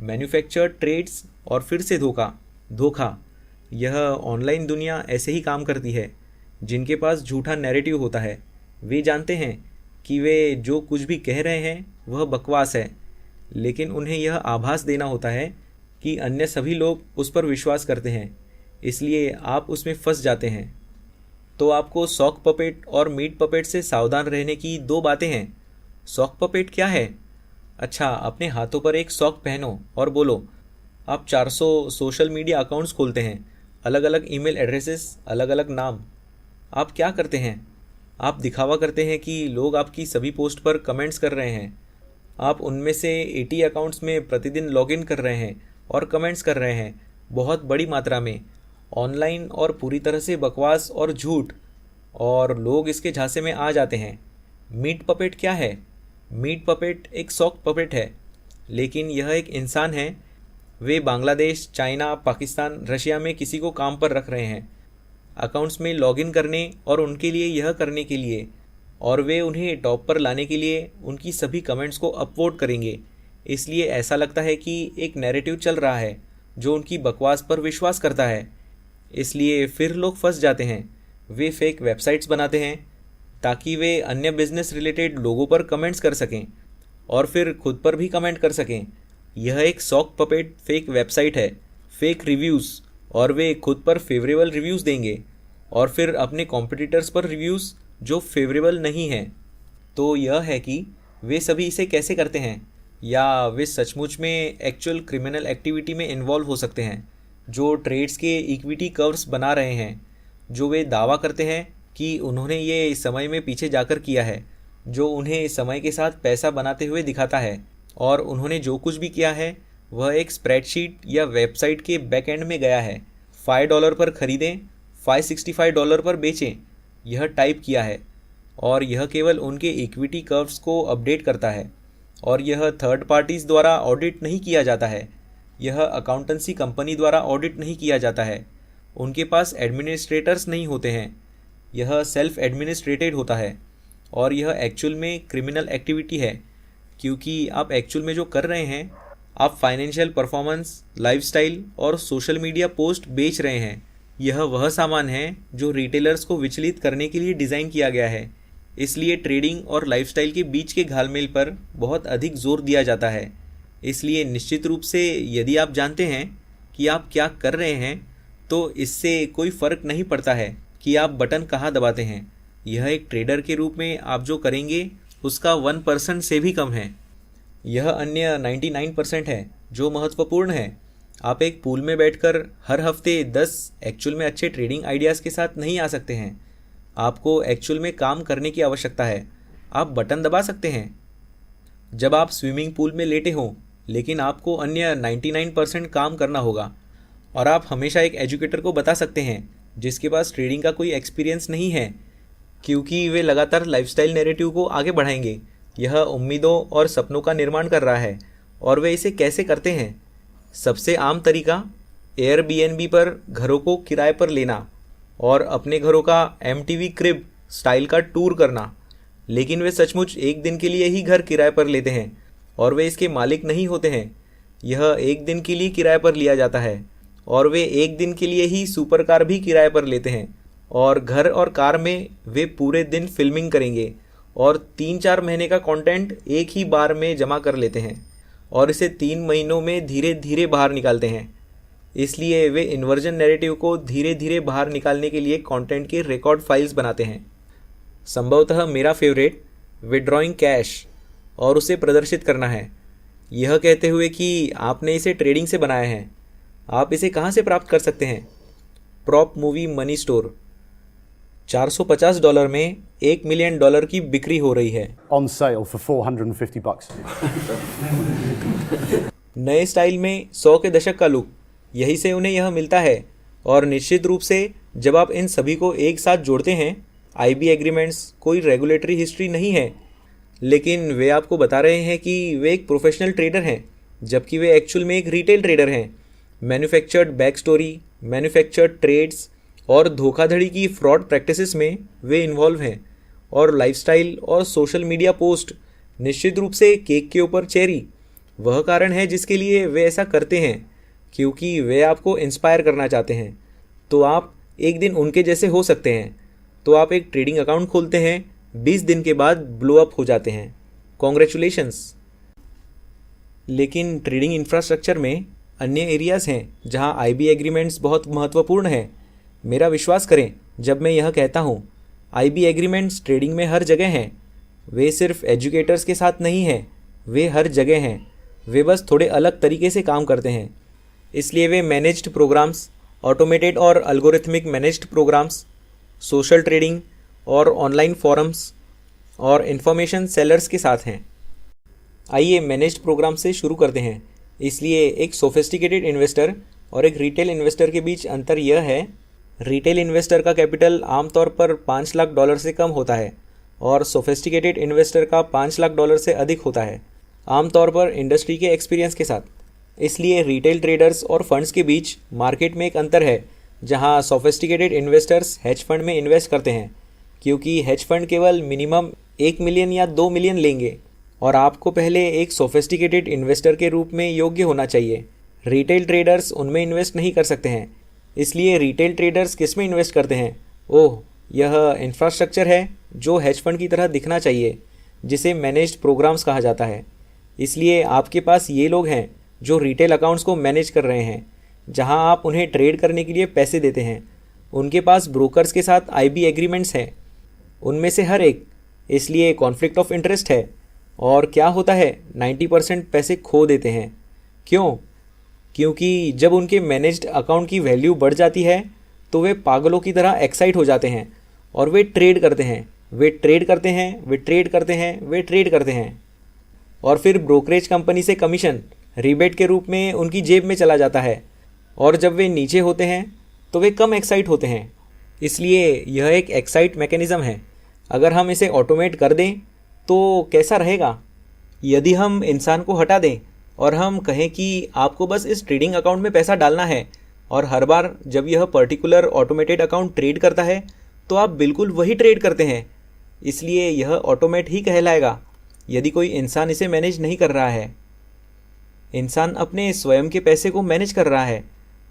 Manufactured trades और फिर से धोखा धोखा। यह ऑनलाइन दुनिया ऐसे ही काम करती है। जिनके पास झूठा नैरेटिव होता है वे जानते हैं कि वे जो कुछ भी कह रहे हैं वह बकवास है, लेकिन उन्हें यह आभास देना होता है कि अन्य सभी लोग उस पर विश्वास करते हैं, इसलिए आप उसमें फंस जाते हैं। तो आपको सॉक पपेट और मीट पपेट से सावधान रहने की दो बातें हैं। सॉक पपेट क्या है? अच्छा, अपने हाथों पर एक सॉक पहनो और बोलो। आप 400 सोशल मीडिया अकाउंट्स खोलते हैं, अलग अलग ईमेल एड्रेसेस, अलग अलग नाम। आप क्या करते हैं? आप दिखावा करते हैं कि लोग आपकी सभी पोस्ट पर कमेंट्स कर रहे हैं। आप उनमें से 80 अकाउंट्स में प्रतिदिन लॉगिन कर रहे हैं और कमेंट्स कर रहे हैं, बहुत बड़ी मात्रा में, ऑनलाइन और पूरी तरह से बकवास और झूठ, और लोग इसके झांसे में आ जाते हैं। मीट पपेट क्या है? मीट पपेट एक सॉक पपेट है, लेकिन यह एक इंसान है। वे बांग्लादेश, चाइना, पाकिस्तान, रशिया में किसी को काम पर रख रहे हैं अकाउंट्स में लॉगिन करने और उनके लिए यह करने के लिए, और वे उन्हें टॉप पर लाने के लिए उनकी सभी कमेंट्स को अपवोट करेंगे। इसलिए ऐसा लगता है कि एक नैरेटिव चल रहा है जो उनकी बकवास पर विश्वास करता है। इसलिए फिर लोग फंस जाते हैं। वे फेक वेबसाइट्स बनाते हैं ताकि वे अन्य बिजनेस रिलेटेड लोगों पर कमेंट्स कर सकें और फिर खुद पर भी कमेंट कर सकें। यह एक सॉक पपेट फेक वेबसाइट है, फेक रिव्यूज़, और वे खुद पर फेवरेबल रिव्यूज़ देंगे और फिर अपने कॉम्पिटिटर्स पर रिव्यूज़ जो फेवरेबल नहीं हैं। तो यह है कि वे सभी इसे कैसे करते हैं, या वे सचमुच में एक्चुअल क्रिमिनल एक्टिविटी में इन्वॉल्व हो सकते हैं, जो ट्रेड्स के इक्विटी कर्व्स बना रहे हैं, जो वे दावा करते हैं कि उन्होंने ये समय में पीछे जाकर किया है, जो उन्हें समय के साथ पैसा बनाते हुए दिखाता है, और उन्होंने जो कुछ भी किया है वह एक स्प्रेडशीट या वेबसाइट के बैक एंड में गया है। $5 पर खरीदें, $565 पर बेचें, यह टाइप किया है, और यह केवल उनके इक्विटी कर्व्स को अपडेट करता है, और यह थर्ड पार्टीज़ द्वारा ऑडिट नहीं किया जाता है। यह अकाउंटेंसी कंपनी द्वारा ऑडिट नहीं किया जाता है। उनके पास एडमिनिस्ट्रेटर्स नहीं होते हैं। यह सेल्फ एडमिनिस्ट्रेटेड होता है, और यह एक्चुअल में क्रिमिनल एक्टिविटी है, क्योंकि आप एक्चुअल में जो कर रहे हैं, आप फाइनेंशियल परफॉर्मेंस, लाइफस्टाइल और सोशल मीडिया पोस्ट बेच रहे हैं। यह वह सामान है जो रिटेलर्स को विचलित करने के लिए डिज़ाइन किया गया है। इसलिए ट्रेडिंग और लाइफस्टाइल के बीच के घालमेल पर बहुत अधिक जोर दिया जाता है। इसलिए निश्चित रूप से यदि आप जानते हैं कि आप क्या कर रहे हैं, तो इससे कोई फ़र्क नहीं पड़ता है कि आप बटन कहाँ दबाते हैं। यह एक ट्रेडर के रूप में आप जो करेंगे उसका 1% से भी कम है। यह अन्य 99% है जो महत्वपूर्ण है। आप एक पूल में बैठकर हर हफ्ते 10 एक्चुअल में अच्छे ट्रेडिंग आइडियाज़ के साथ नहीं आ सकते हैं। आपको एक्चुअल में काम करने की आवश्यकता है। आप बटन दबा सकते हैं जब आप स्विमिंग पूल में लेटे हों, लेकिन आपको अन्य 99% काम करना होगा। और आप हमेशा एक एजुकेटर को बता सकते हैं जिसके पास ट्रेडिंग का कोई एक्सपीरियंस नहीं है, क्योंकि वे लगातार लाइफस्टाइल नैरेटिव को आगे बढ़ाएंगे। यह उम्मीदों और सपनों का निर्माण कर रहा है, और वे इसे कैसे करते हैं? सबसे आम तरीका एयरबीएनबी पर घरों को किराए पर लेना और अपने घरों का एमटीवी क्रिब स्टाइल का टूर करना। लेकिन वे सचमुच एक दिन के लिए ही घर किराए पर लेते हैं और वे इसके मालिक नहीं होते हैं। यह एक दिन के लिए किराए पर लिया जाता है, और वे एक दिन के लिए ही सुपर कार भी किराए पर लेते हैं, और घर और कार में वे पूरे दिन फिल्मिंग करेंगे और 3-4 महीने का कंटेंट एक ही बार में जमा कर लेते हैं और इसे 3 महीनों में धीरे धीरे बाहर निकालते हैं। इसलिए वे इन्वर्जन नैरेटिव को धीरे धीरे बाहर निकालने के लिए कंटेंट के रिकॉर्ड फाइल्स बनाते हैं। संभवतः मेरा फेवरेट विड्रॉइंग कैश और उसे प्रदर्शित करना है, यह कहते हुए कि आपने इसे ट्रेडिंग से बनाया है। आप इसे कहाँ से प्राप्त कर सकते हैं? Prop movie money store. $450 में $1 मिलियन की बिक्री हो रही है। On sale for $450. नए स्टाइल में 100 के दशक का लुक, यही से उन्हें यह मिलता है। और निश्चित रूप से जब आप इन सभी को एक साथ जोड़ते हैं, आईबी एग्रीमेंट्स कोई रेगुलेटरी हिस्ट्री नहीं है, लेकिन वे आपको बता रहे हैं कि वे एक प्रोफेशनल ट्रेडर हैं, जबकि वे एक्चुअल में एक रिटेल ट्रेडर हैं। Manufactured back story, manufactured trades और धोखाधड़ी की फ्रॉड प्रैक्टिसेस में वे इन्वॉल्व हैं। और लाइफस्टाइल और सोशल मीडिया पोस्ट निश्चित रूप से केक के ऊपर चेरी वह कारण है जिसके लिए वे ऐसा करते हैं, क्योंकि वे आपको इंस्पायर करना चाहते हैं। तो आप एक दिन उनके जैसे हो सकते हैं। तो आप एक ट्रेडिंग अकाउंट खोलते हैं, 20 दिन के बाद ब्लो अप हो जाते हैं। कॉन्ग्रेचुलेशंस। लेकिन ट्रेडिंग इंफ्रास्ट्रक्चर में अन्य एरियाज़ हैं जहां आईबी एग्रीमेंट्स बहुत महत्वपूर्ण हैं। मेरा विश्वास करें जब मैं यह कहता हूं, आईबी एग्रीमेंट्स ट्रेडिंग में हर जगह हैं। वे सिर्फ एजुकेटर्स के साथ नहीं हैं, वे हर जगह हैं। वे बस थोड़े अलग तरीके से काम करते हैं। इसलिए वे मैनेज्ड प्रोग्राम्स, ऑटोमेटेड और algorithmic managed programmes, social trading और ऑनलाइन फॉरम्स और इंफॉर्मेशन सेलर्स के साथ हैं। आइए मैनेज्ड प्रोग्राम से शुरू करते हैं। इसलिए एक सोफिस्टिकेटेड इन्वेस्टर और एक रिटेल इन्वेस्टर के बीच अंतर यह है, रिटेल इन्वेस्टर का कैपिटल आमतौर पर $5 लाख से कम होता है और सोफिस्टिकेटेड इन्वेस्टर का $5 लाख से अधिक होता है, आमतौर पर इंडस्ट्री के एक्सपीरियंस के साथ। इसलिए रिटेल ट्रेडर्स और फंड्स के बीच मार्केट में एक अंतर है, जहां सोफिस्टिकेटेड इन्वेस्टर्स हेज फंड में इन्वेस्ट करते हैं, क्योंकि हेज फंड केवल मिनिमम 1 मिलियन या 2 मिलियन लेंगे और आपको पहले एक सोफिस्टिकेटेड इन्वेस्टर के रूप में योग्य होना चाहिए। रिटेल ट्रेडर्स उनमें इन्वेस्ट नहीं कर सकते हैं। इसलिए रिटेल ट्रेडर्स किस में इन्वेस्ट करते हैं? ओह, यह इंफ्रास्ट्रक्चर है जो हेज फंड की तरह दिखना चाहिए, जिसे मैनेज्ड प्रोग्राम्स कहा जाता है। इसलिए आपके पास ये लोग हैं जो रिटेल अकाउंट्स को मैनेज कर रहे हैं, जहां आप उन्हें ट्रेड करने के लिए पैसे देते हैं। उनके पास ब्रोकर्स के साथ आईबी एग्रीमेंट्स हैं, उनमें से हर एक। इसलिए कॉन्फ्लिक्ट ऑफ इंटरेस्ट है। और क्या होता है, 90% पैसे खो देते हैं। क्यों? क्योंकि जब उनके मैनेज्ड अकाउंट की वैल्यू बढ़ जाती है तो वे पागलों की तरह एक्साइट हो जाते हैं और वे ट्रेड करते हैं, वे ट्रेड करते हैं, वे ट्रेड करते हैं, वे ट्रेड करते हैं। और फिर ब्रोकरेज कंपनी से कमीशन रिबेट के रूप में उनकी जेब में चला जाता है। और जब वे नीचे होते हैं तो वे कम एक्साइट होते हैं। इसलिए यह एक एक्साइट मैकेनिज़्म है। अगर हम इसे ऑटोमेट कर दें तो कैसा रहेगा? यदि हम इंसान को हटा दें और हम कहें कि आपको बस इस ट्रेडिंग अकाउंट में पैसा डालना है और हर बार जब यह पर्टिकुलर ऑटोमेटेड अकाउंट ट्रेड करता है तो आप बिल्कुल वही ट्रेड करते हैं, इसलिए यह ऑटोमेट ही कहलाएगा यदि कोई इंसान इसे मैनेज नहीं कर रहा है। इंसान अपने स्वयं के पैसे को मैनेज कर रहा है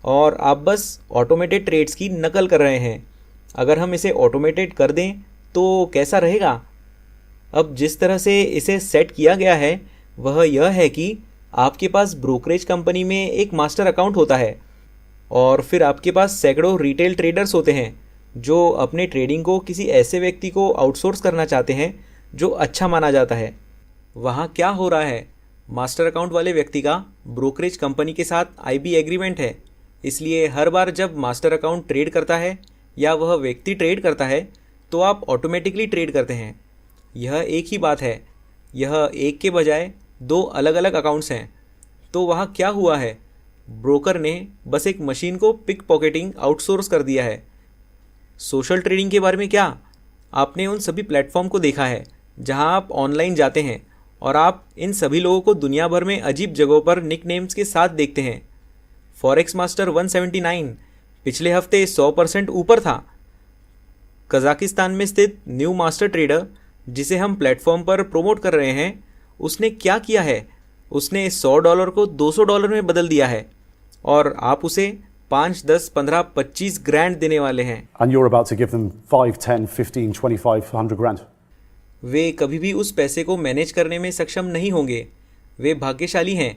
और आप बस ऑटोमेटेड ट्रेड्स की नकल कर रहे हैं। अगर हम इसे ऑटोमेटेड कर दें तो कैसा रहेगा? अब जिस तरह से इसे सेट किया गया है वह यह है कि आपके पास ब्रोकरेज कंपनी में एक मास्टर अकाउंट होता है और फिर आपके पास सैकड़ों रिटेल ट्रेडर्स होते हैं जो अपने ट्रेडिंग को किसी ऐसे व्यक्ति को आउटसोर्स करना चाहते हैं जो अच्छा माना जाता है। वहाँ क्या हो रहा है? मास्टर अकाउंट वाले व्यक्ति का ब्रोकरेज कंपनी के साथ आईबी एग्रीमेंट है। इसलिए हर बार जब मास्टर अकाउंट ट्रेड करता है या वह व्यक्ति ट्रेड करता है तो आप ऑटोमेटिकली ट्रेड करते हैं। यह एक ही बात है, यह एक के बजाय 2 अलग अलग अकाउंट्स हैं। तो वहाँ क्या हुआ है? ब्रोकर ने बस एक मशीन को पिक पॉकेटिंग आउटसोर्स कर दिया है। सोशल ट्रेडिंग के बारे में क्या? आपने उन सभी प्लेटफॉर्म को देखा है जहाँ आप ऑनलाइन जाते हैं और आप इन सभी लोगों को दुनिया भर में अजीब जगहों पर निक नेम्स के साथ देखते हैं। फॉरेक्स मास्टर 179 पिछले हफ्ते 100% ऊपर था। कजाकिस्तान में स्थित न्यू मास्टर ट्रेडर, जिसे हम प्लेटफॉर्म पर प्रोमोट कर रहे हैं, उसने क्या किया है? उसने $100 को $200 में बदल दिया है और आप उसे 5, 10, 15, 25 ग्रैंड देने वाले हैं। And you're about to give them 5, 10, 15, 25, 100 grand. वे कभी भी उस पैसे को मैनेज करने में सक्षम नहीं होंगे। वे भाग्यशाली हैं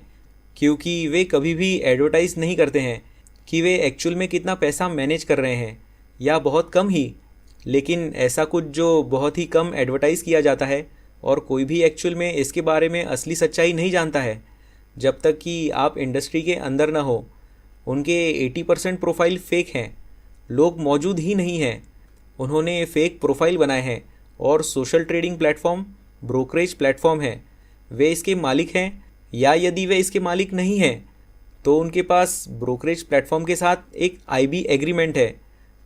क्योंकि वे कभी भी एडवर्टाइज नहीं करते हैं कि वे एक्चुअल में कितना पैसा मैनेज कर रहे हैं, या बहुत कम ही। लेकिन ऐसा कुछ जो बहुत ही कम एडवर्टाइज़ किया जाता है और कोई भी एक्चुअल में इसके बारे में असली सच्चाई नहीं जानता है जब तक कि आप इंडस्ट्री के अंदर न हो। उनके 80% प्रोफाइल फेक हैं। लोग मौजूद ही नहीं हैं। उन्होंने फेक प्रोफाइल बनाए हैं और social trading platform brokerage platform है। वे इसके मालिक हैं, या यदि वे इसके मालिक नहीं हैं तो उनके पास ब्रोकरेज प्लेटफॉर्म के साथ एक आईबी एग्रीमेंट है।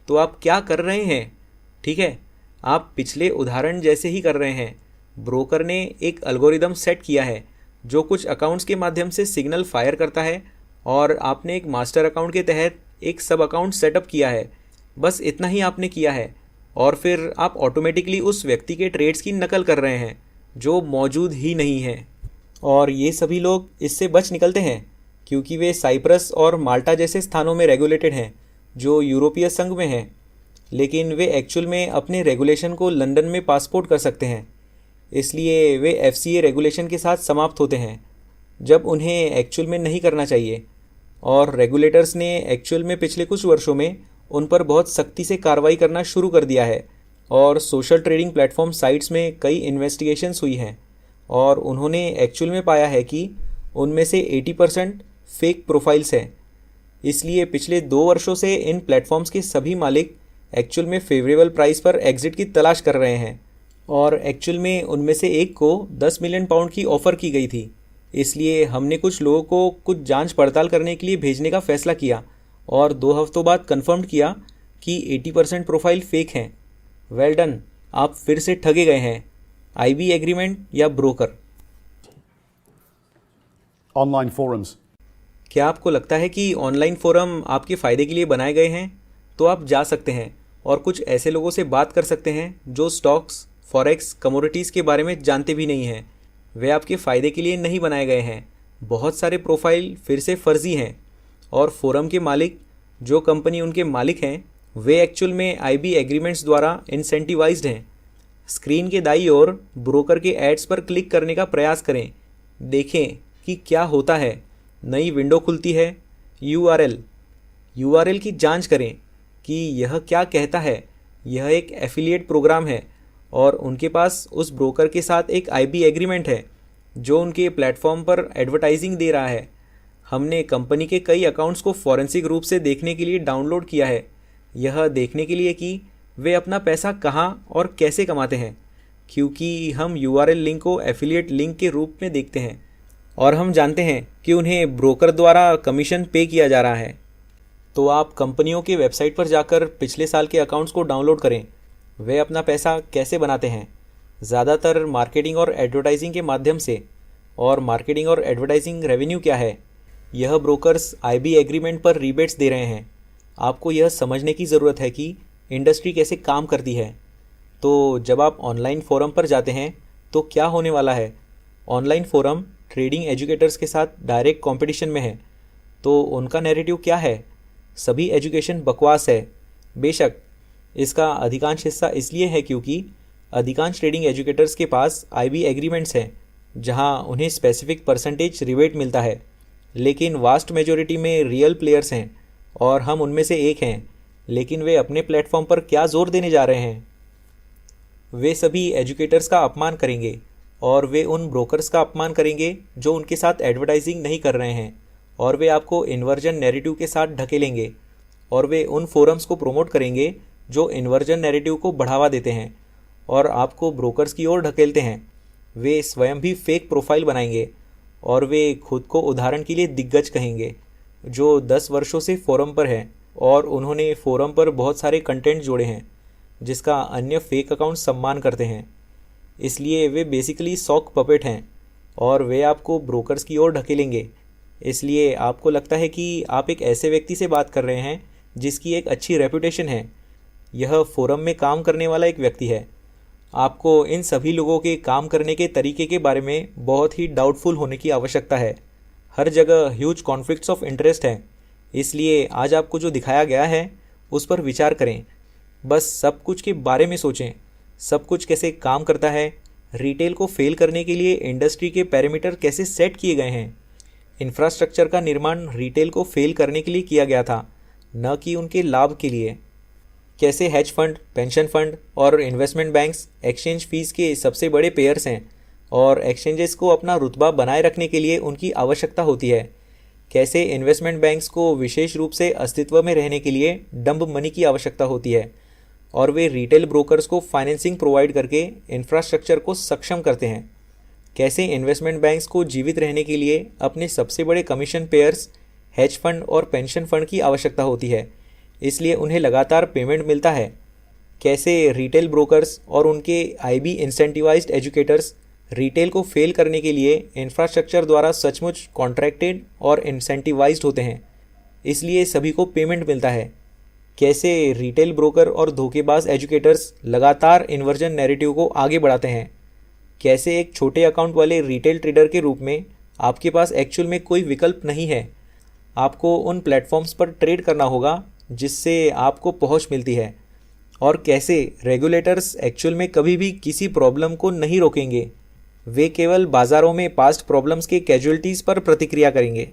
तो आप क्या कर रहे हैं? ठीक है, आप पिछले उदाहरण जैसे ही कर रहे हैं। ब्रोकर ने एक एल्गोरिदम सेट किया है जो कुछ अकाउंट्स के माध्यम से सिग्नल फायर करता है और आपने एक मास्टर अकाउंट के तहत एक सब अकाउंट सेटअप किया है। बस इतना ही आपने किया है और फिर आप ऑटोमेटिकली उस व्यक्ति के ट्रेड्स की नकल कर रहे हैं जो मौजूद ही नहीं है। और ये सभी लोग इससे बच निकलते हैं क्योंकि वे साइप्रस और माल्टा जैसे स्थानों में रेगुलेटेड हैं जो यूरोपीय संघ में हैं, लेकिन वे एक्चुअल में अपने रेगुलेशन को लंदन में पासपोर्ट कर सकते हैं। इसलिए वे एफसीए रेगुलेशन के साथ समाप्त होते हैं जब उन्हें एक्चुअल में नहीं करना चाहिए। और रेगुलेटर्स ने एक्चुअल में पिछले कुछ वर्षों में उन पर बहुत सख्ती से कार्रवाई करना शुरू कर दिया है और सोशल ट्रेडिंग प्लेटफॉर्म साइट्स में कई इन्वेस्टिगेशंस हुई हैं और उन्होंने एक्चुअल में पाया है कि उनमें से 80% फेक प्रोफाइल्स हैं। इसलिए पिछले 2 वर्षों से इन प्लेटफॉर्म्स के सभी मालिक एक्चुअल में फेवरेबल प्राइस पर एग्जिट की तलाश कर रहे हैं और एक्चुअल में उनमें से एक को 10 मिलियन पाउंड की ऑफ़र की गई थी। इसलिए हमने कुछ लोगों को कुछ जांच पड़ताल करने के लिए भेजने का फ़ैसला किया और 2 हफ्तों बाद कंफर्म किया कि 80% प्रोफाइल फेक हैं। वेल डन, आप फिर से ठगे गए हैं। आईबी एग्रीमेंट या ब्रोकर। Online forums. क्या आपको लगता है कि ऑनलाइन फोरम आपके फ़ायदे के लिए बनाए गए हैं? तो आप जा सकते हैं और कुछ ऐसे लोगों से बात कर सकते हैं जो स्टॉक्स, फॉरेक्स, कमोडिटीज़ के बारे में जानते भी नहीं हैं। वे आपके फ़ायदे के लिए नहीं बनाए गए हैं। बहुत सारे प्रोफाइल फिर से फर्जी हैं और फोरम के मालिक, जो कंपनी उनके मालिक हैं, वे एक्चुअल में आईबी एग्रीमेंट्स द्वारा इंसेंटिवाइज्ड हैं। स्क्रीन के दाईं ओर ब्रोकर के एड्स पर क्लिक करने का प्रयास करें। देखें कि क्या होता है। नई विंडो खुलती है। यूआरएल की जांच करें कि यह क्या कहता है। यह एक एफिलिएट प्रोग्राम है और उनके पास उस ब्रोकर के साथ एक आईबी एग्रीमेंट है जो उनके प्लेटफॉर्म पर एडवर्टाइजिंग दे रहा है। हमने कंपनी के कई अकाउंट्स को फॉरेंसिक रूप से देखने के लिए डाउनलोड किया है, यह देखने के लिए कि वे अपना पैसा कहाँ और कैसे कमाते हैं, क्योंकि हम यूआरएल लिंक को एफिलिएट लिंक के रूप में देखते हैं और हम जानते हैं कि उन्हें ब्रोकर द्वारा कमीशन पे किया जा रहा है। तो आप कंपनियों के वेबसाइट पर जाकर पिछले साल के अकाउंट्स को डाउनलोड करें। वे अपना पैसा कैसे बनाते हैं? ज़्यादातर मार्केटिंग और एडवर्टाइजिंग के माध्यम से। और मार्केटिंग और एडवर्टाइजिंग रेवेन्यू क्या है? यह ब्रोकर्स आईबी एग्रीमेंट पर रिबेट्स दे रहे हैं। आपको यह समझने की ज़रूरत है कि इंडस्ट्री कैसे काम करती है। तो जब आप ऑनलाइन फोरम पर जाते हैं तो क्या होने वाला है? ऑनलाइन फोरम ट्रेडिंग एजुकेटर्स के साथ डायरेक्ट कंपटीशन में है। तो उनका नैरेटिव क्या है? सभी एजुकेशन बकवास है। बेशक इसका अधिकांश हिस्सा इसलिए है क्योंकि अधिकांश ट्रेडिंग एजुकेटर्स के पास आईबी एग्रीमेंट्स हैं जहां उन्हें स्पेसिफिक परसेंटेज रिबेट मिलता है, लेकिन वास्ट मेजॉरिटी में रियल प्लेयर्स हैं और हम उनमें से एक हैं। लेकिन वे अपने प्लेटफॉर्म पर क्या जोर देने जा रहे हैं? वे सभी एजुकेटर्स का अपमान करेंगे और वे उन ब्रोकर्स का अपमान करेंगे जो उनके साथ एडवर्टाइजिंग नहीं कर रहे हैं, और वे आपको इन्वर्जन नैरेटिव के साथ ढकेलेंगे और वे उन फोरम्स को प्रमोट करेंगे जो इन्वर्जन नैरेटिव को बढ़ावा देते हैं और आपको ब्रोकर्स की ओर ढकेलते हैं। वे स्वयं भी फेक प्रोफाइल बनाएंगे और वे खुद को उदाहरण के लिए दिग्गज कहेंगे जो 10 वर्षों से फोरम पर है और उन्होंने फोरम पर बहुत सारे कंटेंट जोड़े हैं जिसका अन्य फेक अकाउंट सम्मान करते हैं। इसलिए वे बेसिकली सॉक पपेट हैं और वे आपको ब्रोकर्स की ओर ढकेलेंगे। इसलिए आपको लगता है कि आप एक ऐसे व्यक्ति से बात कर रहे हैं जिसकी एक अच्छी रेपुटेशन है। यह फोरम में काम करने वाला एक व्यक्ति है। आपको इन सभी लोगों के काम करने के तरीके के बारे में बहुत ही डाउटफुल होने की आवश्यकता है। हर जगह ह्यूज कॉन्फ्लिक्ट्स ऑफ इंटरेस्ट हैं। इसलिए आज आपको जो दिखाया गया है उस पर विचार करें। बस सब कुछ के बारे में सोचें। सब कुछ कैसे काम करता है। रिटेल को फेल करने के लिए इंडस्ट्री के पैरामीटर कैसे सेट किए गए हैं। इंफ्रास्ट्रक्चर का निर्माण रिटेल को फेल करने के लिए किया गया था, न कि उनके लाभ के लिए। कैसे हेज फंड, पेंशन फंड और इन्वेस्टमेंट बैंक्स एक्सचेंज फीस के सबसे बड़े पेयर्स हैं और एक्सचेंजेस को अपना रुतबा बनाए रखने के लिए उनकी आवश्यकता होती है। कैसे इन्वेस्टमेंट बैंक्स को विशेष रूप से अस्तित्व में रहने के लिए डंब मनी की आवश्यकता होती है और वे रिटेल ब्रोकर्स को फाइनेंसिंग प्रोवाइड करके इंफ्रास्ट्रक्चर को सक्षम करते हैं। कैसे इन्वेस्टमेंट बैंक्स को जीवित रहने के लिए अपने सबसे बड़े कमीशन पेयर्स, हेज फंड और पेंशन फंड की आवश्यकता होती है, इसलिए उन्हें लगातार पेमेंट मिलता है। कैसे रिटेल ब्रोकर्स और उनके आईबी इंसेंटिवाइज्ड एजुकेटर्स रिटेल को फेल करने के लिए इंफ्रास्ट्रक्चर द्वारा सचमुच कॉन्ट्रैक्टेड और इंसेंटिवाइज्ड होते हैं, इसलिए सभी को पेमेंट मिलता है। कैसे रिटेल ब्रोकर और धोखेबाज एजुकेटर्स लगातार इन्वर्जन नैरेटिव को आगे बढ़ाते हैं। कैसे एक छोटे अकाउंट वाले रिटेल ट्रेडर के रूप में आपके पास एक्चुअल में कोई विकल्प नहीं है, आपको उन प्लेटफॉर्म्स पर ट्रेड करना होगा जिससे आपको पहुंच मिलती है, और कैसे रेगुलेटर्स एक्चुअल में कभी भी किसी प्रॉब्लम को नहीं रोकेंगे, वे केवल बाज़ारों में पास्ट प्रॉब्लम्स के कैजुअलिटीज़ पर प्रतिक्रिया करेंगे।